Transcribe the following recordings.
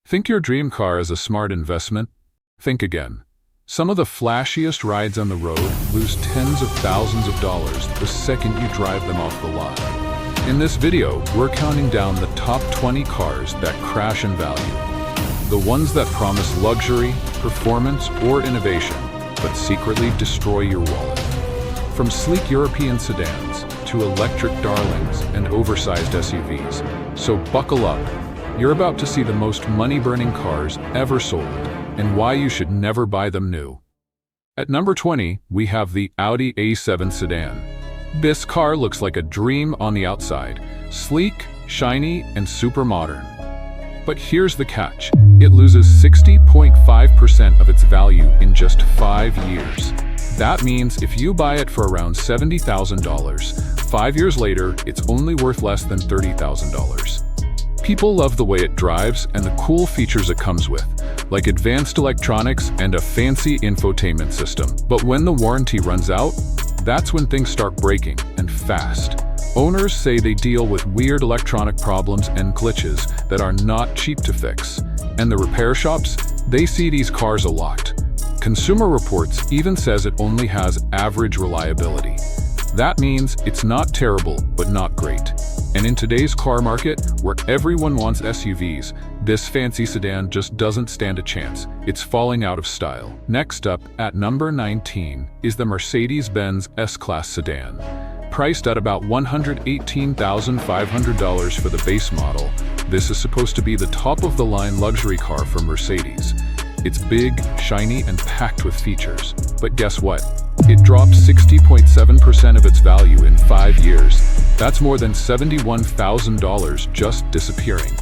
Think your dream car is a smart investment? Think again. Some of the flashiest rides on the road lose tens of thousands of dollars the second you drive them off the lot. In this video, we're counting down the top 20 cars that crash in value. The ones that promise luxury, performance, or innovation, but secretly destroy your wallet. From sleek European sedans to electric darlings and oversized SUVs. So buckle up. You're about to see the most money-burning cars ever sold and why you should never buy them new. At number 20, we have the Audi A7 sedan. This car looks like a dream on the outside, sleek, shiny, and super modern. But here's the catch. It loses 60.5% of its value in just 5 years. That means if you buy it for around $70,000, 5 years later, it's only worth less than $30,000. People love the way it drives and the cool features it comes with, like advanced electronics and a fancy infotainment system. But when the warranty runs out, that's when things start breaking, and fast. Owners say they deal with weird electronic problems and glitches that are not cheap to fix. And the repair shops, they see these cars a lot. Consumer Reports even says it only has average reliability. That means it's not terrible, but not great. And in today's car market, where everyone wants SUVs, this fancy sedan just doesn't stand a chance. It's falling out of style. Next up, at number 19, is the Mercedes-Benz S-Class sedan. Priced at about $118,500 for the base model, this is supposed to be the top-of-the-line luxury car from Mercedes. It's big, shiny, and packed with features. But guess what? It dropped 60.7% of its value in 5 years. That's more than $71,000 just disappearing.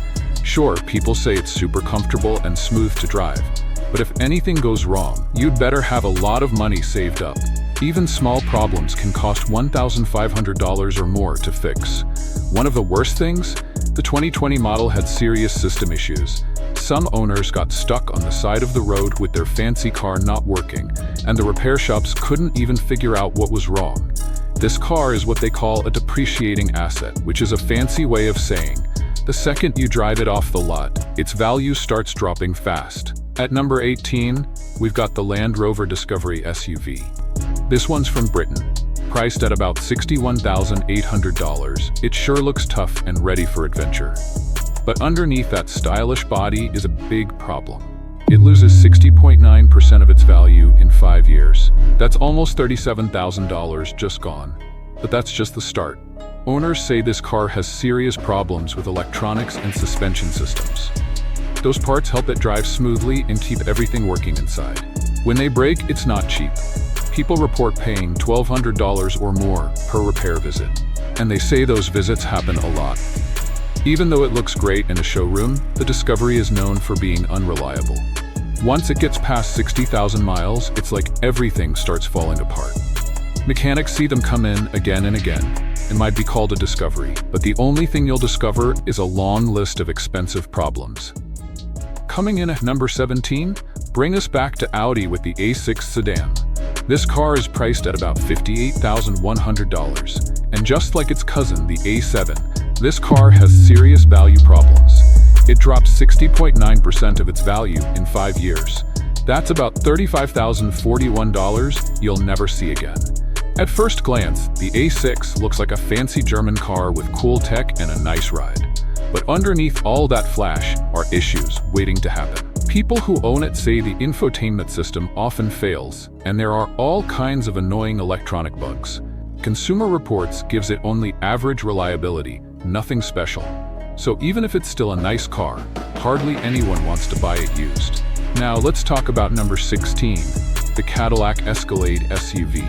Sure, people say it's super comfortable and smooth to drive, but if anything goes wrong, you'd better have a lot of money saved up. Even small problems can cost $1,500 or more to fix. One of the worst things? The 2020 model had serious system issues. Some owners got stuck on the side of the road with their fancy car not working, and the repair shops couldn't even figure out what was wrong. This car is what they call a depreciating asset, which is a fancy way of saying, the second you drive it off the lot, its value starts dropping fast. At number 18, we've got the Land Rover Discovery SUV. This one's from Britain. Priced at about $61,800, it sure looks tough and ready for adventure. But underneath that stylish body is a big problem. It loses 60.9% of its value in 5 years. That's almost $37,000 just gone. But that's just the start. Owners say this car has serious problems with electronics and suspension systems. Those parts help it drive smoothly and keep everything working inside. When they break, it's not cheap. People report paying $1,200 or more per repair visit. And they say those visits happen a lot. Even though it looks great in a showroom, the Discovery is known for being unreliable. Once it gets past 60,000 miles, it's like everything starts falling apart. Mechanics see them come in again and again. It might be called a Discovery, but the only thing you'll discover is a long list of expensive problems. Coming in at number 17, bring us back to Audi with the A6 sedan. This car is priced at about $58,100, and just like its cousin, the A7, this car has serious value problems. It dropped 60.9% of its value in 5 years. That's about $35,041 you'll never see again. At first glance, the A6 looks like a fancy German car with cool tech and a nice ride. But underneath all that flash are issues waiting to happen. People who own it say the infotainment system often fails, and there are all kinds of annoying electronic bugs. Consumer Reports gives it only average reliability, nothing special. So even if it's still a nice car, hardly anyone wants to buy it used. Now let's talk about number 16, the Cadillac Escalade SUV.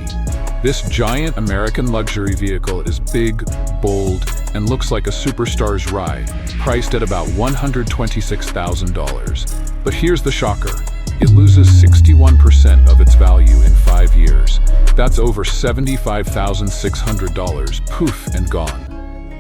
This giant American luxury vehicle is big, bold, and looks like a superstar's ride, priced at about $126,000. But here's the shocker. It loses 61% of its value in 5 years. That's over $75,600, poof and gone.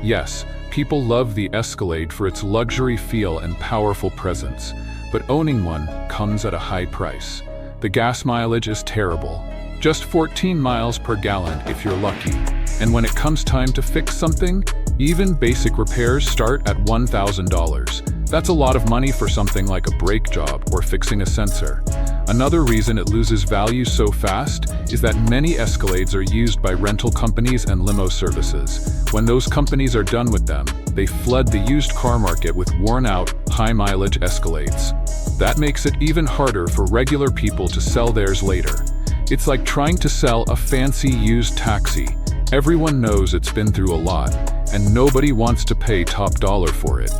Yes, people love the Escalade for its luxury feel and powerful presence, but owning one comes at a high price. The gas mileage is terrible, just 14 miles per gallon if you're lucky. And when it comes time to fix something, even basic repairs start at $1,000. That's a lot of money for something like a brake job or fixing a sensor. Another reason it loses value so fast is that many Escalades are used by rental companies and limo services. When those companies are done with them, they flood the used car market with worn-out, high-mileage Escalades. That makes it even harder for regular people to sell theirs later. It's like trying to sell a fancy used taxi. Everyone knows it's been through a lot, and nobody wants to pay top dollar for it.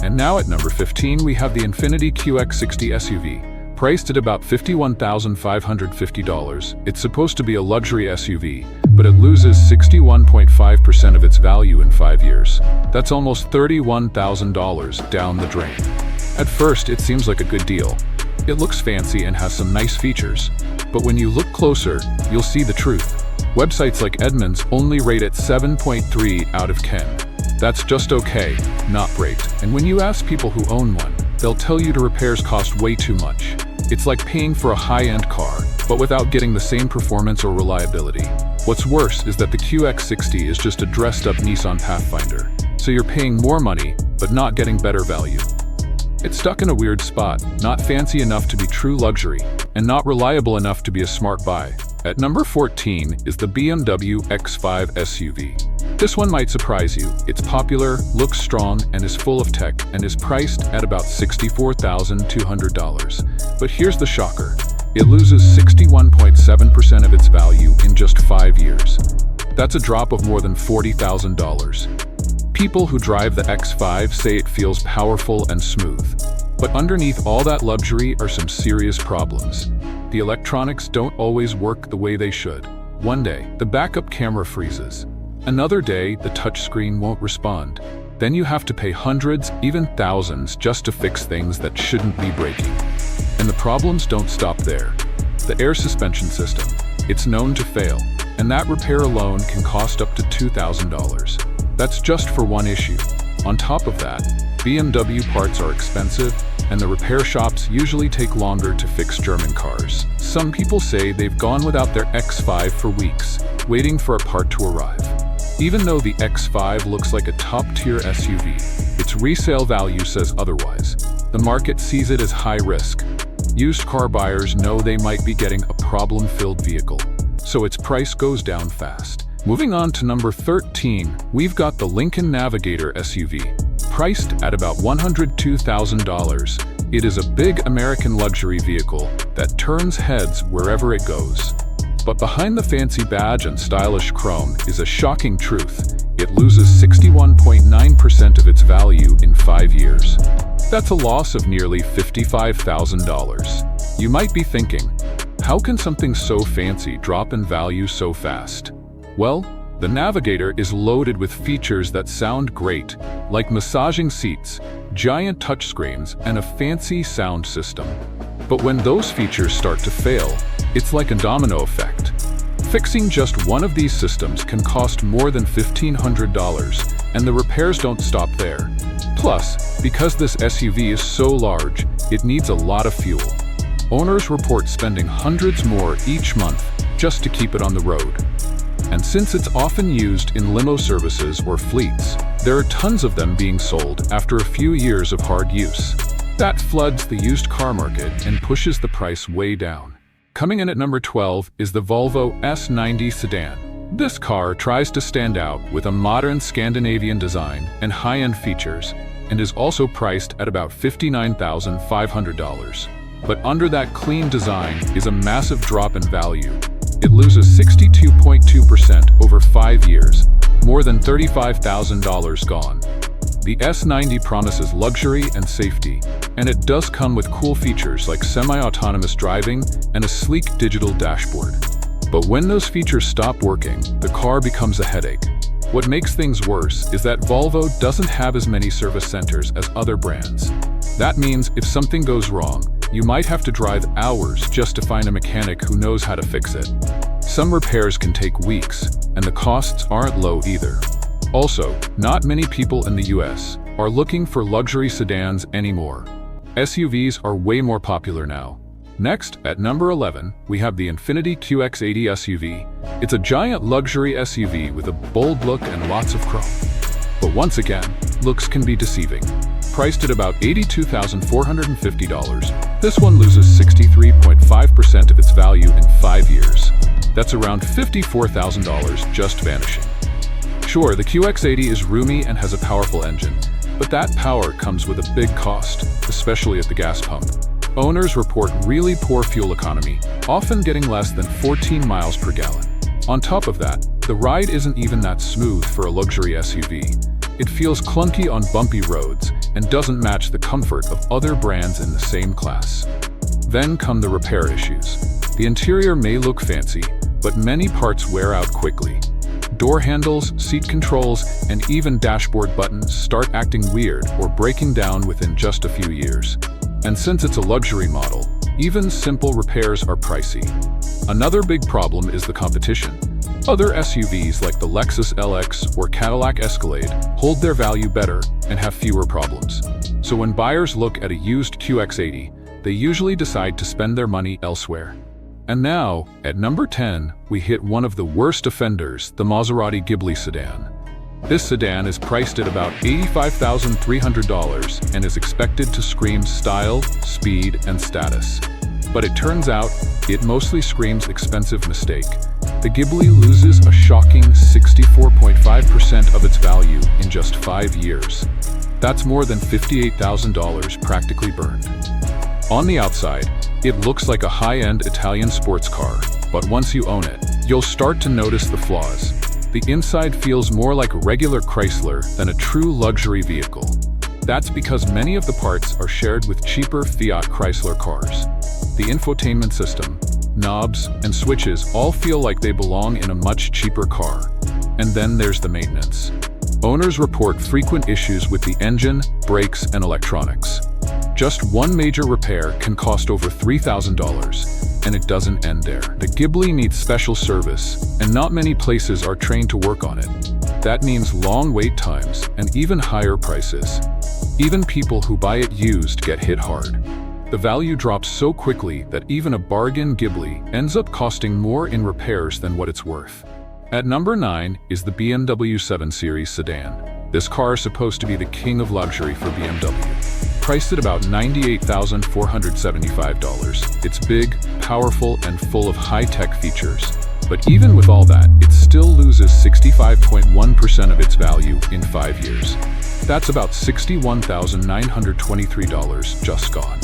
And now at number 15 we have the Infiniti QX60 SUV. Priced at about $51,550, it's supposed to be a luxury SUV, but it loses 61.5% of its value in 5 years. That's almost $31,000 down the drain. At first, it seems like a good deal. It looks fancy and has some nice features. But when you look closer, you'll see the truth. Websites like Edmunds only rate it 7.3 out of 10. That's just okay, not great. And when you ask people who own one, they'll tell you the repairs cost way too much. It's like paying for a high-end car, but without getting the same performance or reliability. What's worse is that the QX60 is just a dressed-up Nissan Pathfinder. So you're paying more money, but not getting better value. It's stuck in a weird spot, not fancy enough to be true luxury, and not reliable enough to be a smart buy. At number 14 is the BMW X5 SUV. This one might surprise you. It's popular, looks strong, and is full of tech, and is priced at about $64,200. But here's the shocker. It loses 61.7% of its value in just 5 years. That's a drop of more than $40,000. People who drive the X5 say it feels powerful and smooth. But underneath all that luxury are some serious problems. The electronics don't always work the way they should. One day, the backup camera freezes. Another day, the touchscreen won't respond. Then you have to pay hundreds, even thousands, just to fix things that shouldn't be breaking. And the problems don't stop there. The air suspension system, it's known to fail, and that repair alone can cost up to $2,000. That's just for one issue. On top of that, BMW parts are expensive, and the repair shops usually take longer to fix German cars. Some people say they've gone without their X5 for weeks, waiting for a part to arrive. Even though the X5 looks like a top-tier SUV, its resale value says otherwise. The market sees it as high risk. Used car buyers know they might be getting a problem-filled vehicle, so its price goes down fast. Moving on to number 13, we've got the Lincoln Navigator SUV. Priced at about $102,000, it is a big American luxury vehicle that turns heads wherever it goes. But behind the fancy badge and stylish chrome is a shocking truth. It loses 61.9% of its value in 5 years. That's a loss of nearly $55,000. You might be thinking, how can something so fancy drop in value so fast? Well, the Navigator is loaded with features that sound great, like massaging seats, giant touchscreens, and a fancy sound system. But when those features start to fail, it's like a domino effect. Fixing just one of these systems can cost more than $1,500, and the repairs don't stop there. Plus, because this SUV is so large, it needs a lot of fuel. Owners report spending hundreds more each month just to keep it on the road. And since it's often used in limo services or fleets, there are tons of them being sold after a few years of hard use. That floods the used car market and pushes the price way down. Coming in at number 12 is the Volvo S90 sedan. This car tries to stand out with a modern Scandinavian design and high-end features, and is also priced at about $59,500. But under that clean design is a massive drop in value. It loses 62.2% over 5 years, more than $35,000 gone. The S90 promises luxury and safety, and it does come with cool features like semi-autonomous driving and a sleek digital dashboard. But when those features stop working, the car becomes a headache. What makes things worse is that Volvo doesn't have as many service centers as other brands. That means if something goes wrong, you might have to drive hours just to find a mechanic who knows how to fix it. Some repairs can take weeks, and the costs aren't low either. Also, not many people in the US are looking for luxury sedans anymore. SUVs are way more popular now. Next, at number 11, we have the Infiniti QX80 SUV. It's a giant luxury SUV with a bold look and lots of chrome. But once again, looks can be deceiving. Priced at about $82,450, this one loses 63.5% of its value in 5 years. That's around $54,000 just vanishing. Sure, the QX80 is roomy and has a powerful engine, but that power comes with a big cost, especially at the gas pump. Owners report really poor fuel economy, often getting less than 14 miles per gallon. On top of that, the ride isn't even that smooth for a luxury SUV. It feels clunky on bumpy roads and doesn't match the comfort of other brands in the same class. Then come the repair issues. The interior may look fancy, but many parts wear out quickly. Door handles, seat controls, and even dashboard buttons start acting weird or breaking down within just a few years. And since it's a luxury model, even simple repairs are pricey. Another big problem is the competition. Other SUVs like the Lexus LX or Cadillac Escalade hold their value better and have fewer problems. So when buyers look at a used QX80, they usually decide to spend their money elsewhere. And now, at number 10, we hit one of the worst offenders, the Maserati Ghibli sedan. This sedan is priced at about $85,300 and is expected to scream style, speed, and status. But it turns out, it mostly screams expensive mistake. The Ghibli loses a shocking 64.5% of its value in just 5 years. That's more than $58,000 practically burned. On the outside, it looks like a high-end Italian sports car, but once you own it, you'll start to notice the flaws. The inside feels more like a regular Chrysler than a true luxury vehicle. That's because many of the parts are shared with cheaper Fiat Chrysler cars. The infotainment system, knobs, and switches all feel like they belong in a much cheaper car. And then there's the maintenance. Owners report frequent issues with the engine, brakes, and electronics. Just one major repair can cost over $3,000, and it doesn't end there. The Ghibli needs special service, and not many places are trained to work on it. That means long wait times and even higher prices. Even people who buy it used get hit hard. The value drops so quickly that even a bargain Ghibli ends up costing more in repairs than what it's worth. At number 9 is the BMW 7 Series sedan. This car is supposed to be the king of luxury for BMW. Priced at about $98,475. It's big, powerful, and full of high-tech features. But even with all that, it still loses 65.1% of its value in 5 years. That's about $61,923 just gone.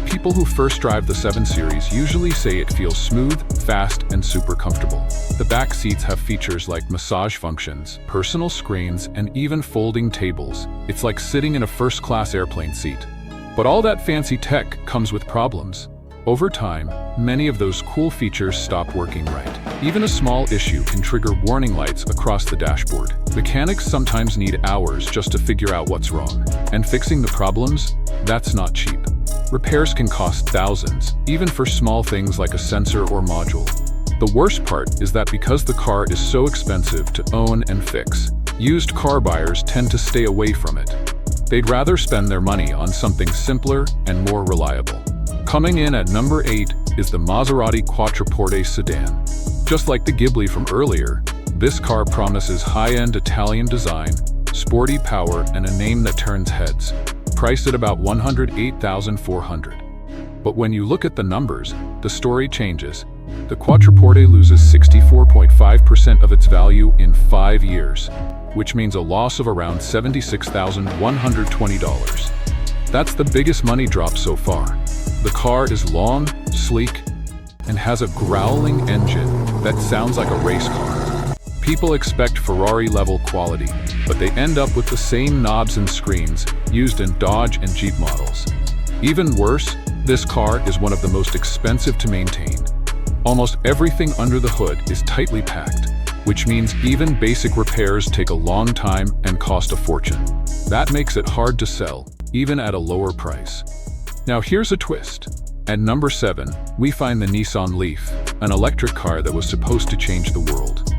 People who first drive the 7 Series usually say it feels smooth, fast, and super comfortable. The back seats have features like massage functions, personal screens, and even folding tables. It's like sitting in a first-class airplane seat. But all that fancy tech comes with problems. Over time, many of those cool features stop working right. Even a small issue can trigger warning lights across the dashboard. Mechanics sometimes need hours just to figure out what's wrong. And fixing the problems? That's not cheap. Repairs can cost thousands, even for small things like a sensor or module. The worst part is that because the car is so expensive to own and fix, used car buyers tend to stay away from it. They'd rather spend their money on something simpler and more reliable. Coming in at number 8 is the Maserati Quattroporte sedan. Just like the Ghibli from earlier, this car promises high-end Italian design, sporty power, and a name that turns heads. Priced at about $108,400. But when you look at the numbers, the story changes. The Quattroporte loses 64.5% of its value in 5 years, which means a loss of around $76,120. That's the biggest money drop so far. The car is long, sleek, and has a growling engine that sounds like a race car. People expect Ferrari-level quality, but they end up with the same knobs and screens used in Dodge and Jeep models. Even worse, this car is one of the most expensive to maintain. Almost everything under the hood is tightly packed, which means even basic repairs take a long time and cost a fortune. That makes it hard to sell, even at a lower price. Now here's a twist. At number 7, we find the Nissan Leaf, an electric car that was supposed to change the world.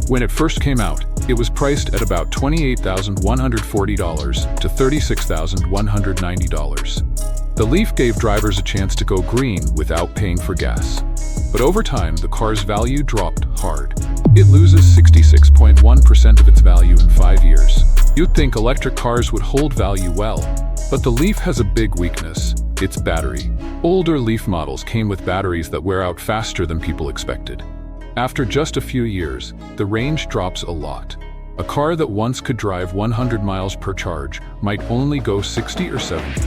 When it first came out, it was priced at about $28,140 to $36,190. The Leaf gave drivers a chance to go green without paying for gas. But over time, the car's value dropped hard. It loses 66.1% of its value in 5 years. You'd think electric cars would hold value well, but the Leaf has a big weakness: its battery. Older Leaf models came with batteries that wear out faster than people expected. After just a few years, the range drops a lot. A car that once could drive 100 miles per charge might only go 60 or 70.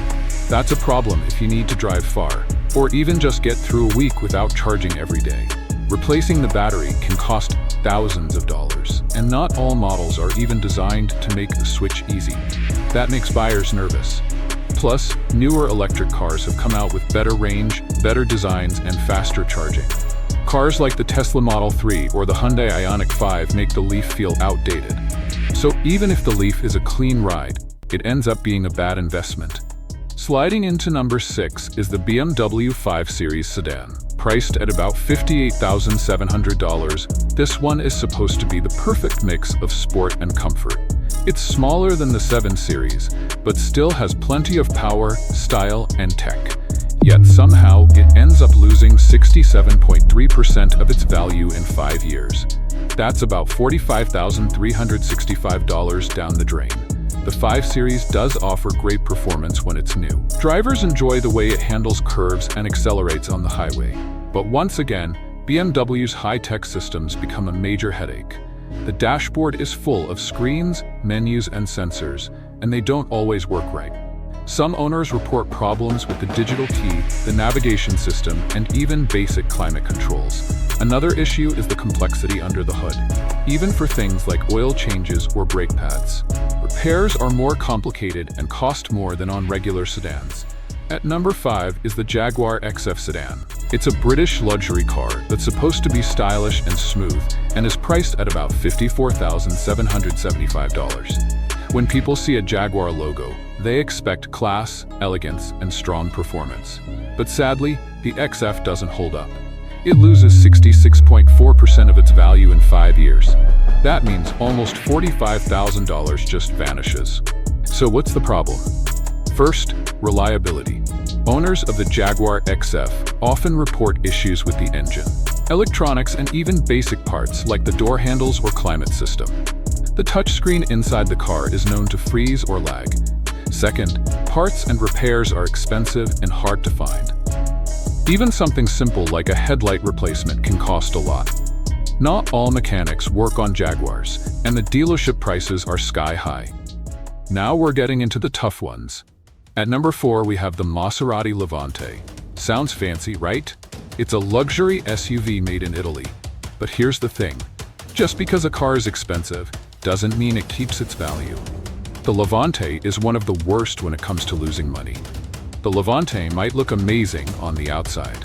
That's a problem if you need to drive far, or even just get through a week without charging every day. Replacing the battery can cost thousands of dollars, and not all models are even designed to make the switch easy. That makes buyers nervous. Plus, newer electric cars have come out with better range, better designs, and faster charging. Cars like the Tesla Model 3 or the Hyundai Ioniq 5 make the Leaf feel outdated. So even if the Leaf is a clean ride, it ends up being a bad investment. Sliding into number 6 is the BMW 5 Series sedan. Priced at about $58,700, this one is supposed to be the perfect mix of sport and comfort. It's smaller than the 7 Series, but still has plenty of power, style, and tech. Yet somehow it ends up losing 67.3% of its value in 5 years. That's about $45,365 down the drain. The 5 Series does offer great performance when it's new. Drivers enjoy the way it handles curves and accelerates on the highway. But once again, BMW's high-tech systems become a major headache. The dashboard is full of screens, menus, and sensors, and they don't always work right. Some owners report problems with the digital key, the navigation system, and even basic climate controls. Another issue is the complexity under the hood, even for things like oil changes or brake pads. Repairs are more complicated and cost more than on regular sedans. At number 5 is the Jaguar XF sedan. It's a British luxury car that's supposed to be stylish and smooth, and is priced at about $54,775. When people see a Jaguar logo, they expect class, elegance, and strong performance. But sadly, the XF doesn't hold up. It loses 66.4% of its value in 5 years. That means almost $45,000 just vanishes. So what's the problem? First, reliability. Owners of the Jaguar XF often report issues with the engine, electronics, and even basic parts like the door handles or climate system. The touchscreen inside the car is known to freeze or lag. Second, parts and repairs are expensive and hard to find. Even something simple like a headlight replacement can cost a lot. Not all mechanics work on Jaguars, and the dealership prices are sky high. Now we're getting into the tough ones. At number 4, we have the Maserati Levante. Sounds fancy, right? It's a luxury SUV made in Italy. But here's the thing. Just because a car is expensive doesn't mean it keeps its value. The Levante is one of the worst when it comes to losing money. The Levante might look amazing on the outside.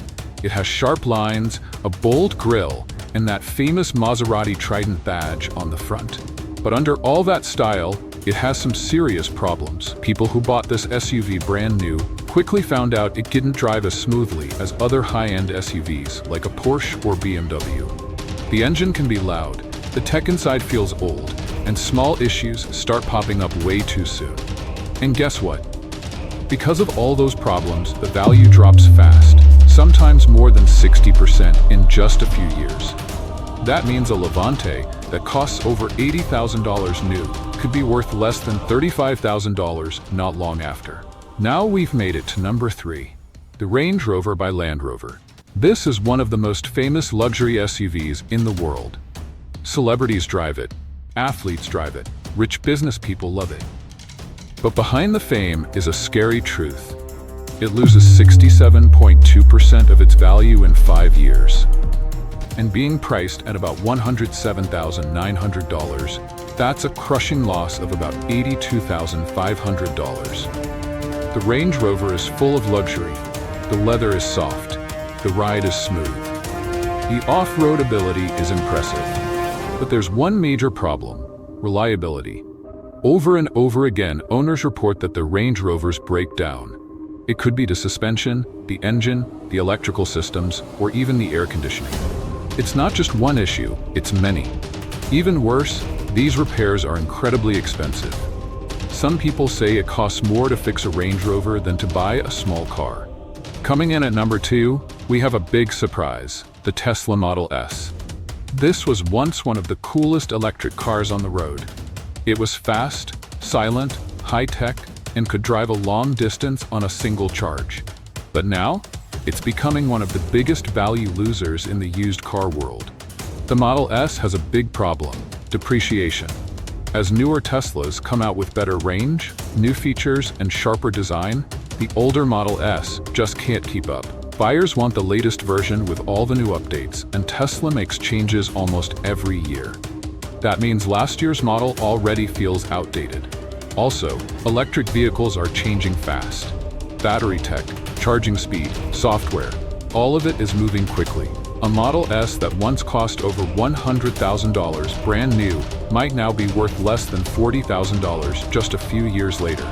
It has sharp lines, a bold grille, and that famous Maserati Trident badge on the front. But under all that style, it has some serious problems. People who bought this SUV brand new quickly found out it didn't drive as smoothly as other high-end SUVs like a Porsche or BMW. The engine can be loud, the tech inside feels old, and small issues start popping up way too soon. And guess what? Because of all those problems, the value drops fast, sometimes more than 60% in just a few years. That means a Levante that costs over $80,000 new could be worth less than $35,000 not long after. Now we've made it to number 3, the Range Rover by Land Rover. This is one of the most famous luxury SUVs in the world. Celebrities drive it, athletes drive it, rich business people love it. But behind the fame is a scary truth. It loses 67.2% of its value in 5 years. And being priced at about $107,900, that's a crushing loss of about $82,500. The Range Rover is full of luxury. The leather is soft. The ride is smooth. The off-road ability is impressive. But there's one major problem: reliability. Over and over again, owners report that the Range Rovers break down. It could be the suspension, the engine, the electrical systems, or even the air conditioning. It's not just one issue, it's many. Even worse, these repairs are incredibly expensive. Some people say it costs more to fix a Range Rover than to buy a small car. Coming in at number 2, we have a big surprise: the Tesla Model S. This was once one of the coolest electric cars on the road. It was fast, silent, high-tech, and could drive a long distance on a single charge. But now, it's becoming one of the biggest value losers in the used car world. The Model S has a big problem: depreciation. As newer Teslas come out with better range, new features, and sharper design, the older Model S just can't keep up. Buyers want the latest version with all the new updates, and Tesla makes changes almost every year. That means last year's model already feels outdated. Also, electric vehicles are changing fast. Battery tech, charging speed, software, all of it is moving quickly. A Model S that once cost over $100,000 brand new might now be worth less than $40,000 just a few years later.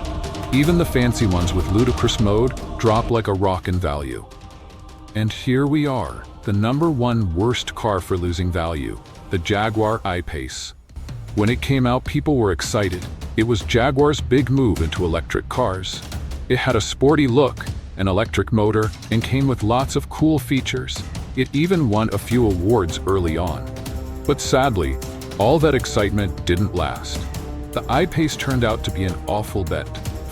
Even the fancy ones with ludicrous mode drop like a rock in value. And here we are, the #1 worst car for losing value, the Jaguar I-Pace. When it came out, people were excited. It was Jaguar's big move into electric cars. It had a sporty look, an electric motor, and came with lots of cool features. It even won a few awards early on. But sadly, all that excitement didn't last. The I-Pace turned out to be an awful bet.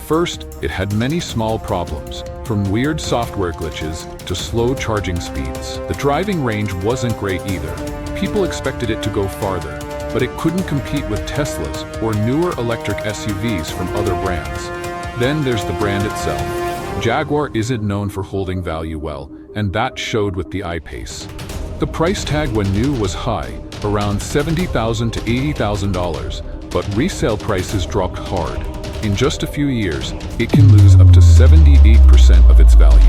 First, it had many small problems, from weird software glitches to slow charging speeds. The driving range wasn't great either. People expected it to go farther, but it couldn't compete with Teslas or newer electric SUVs from other brands. Then there's the brand itself. Jaguar isn't known for holding value well, and that showed with the I-Pace. The price tag when new was high, around $70,000 to $80,000, but resale prices dropped hard. In just a few years, it can lose up to 78% of its value.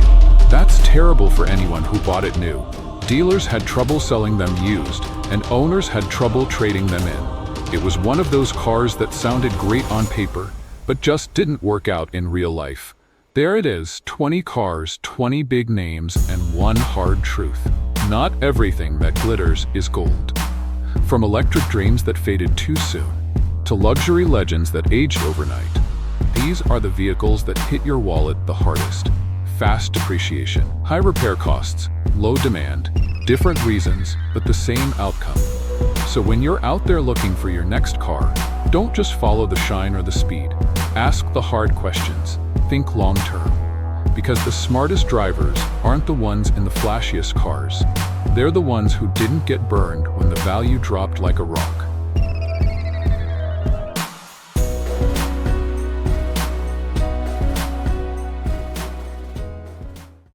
That's terrible for anyone who bought it new. Dealers had trouble selling them used, and owners had trouble trading them in. It was one of those cars that sounded great on paper, but just didn't work out in real life. There it is, 20 cars, 20 big names, and one hard truth. Not everything that glitters is gold. From electric dreams that faded too soon, to luxury legends that aged overnight, these are the vehicles that hit your wallet the hardest. Fast depreciation, high repair costs, low demand, different reasons, but the same outcome. So when you're out there looking for your next car, don't just follow the shine or the speed. Ask the hard questions. Think long-term. Because the smartest drivers aren't the ones in the flashiest cars. They're the ones who didn't get burned when the value dropped like a rock.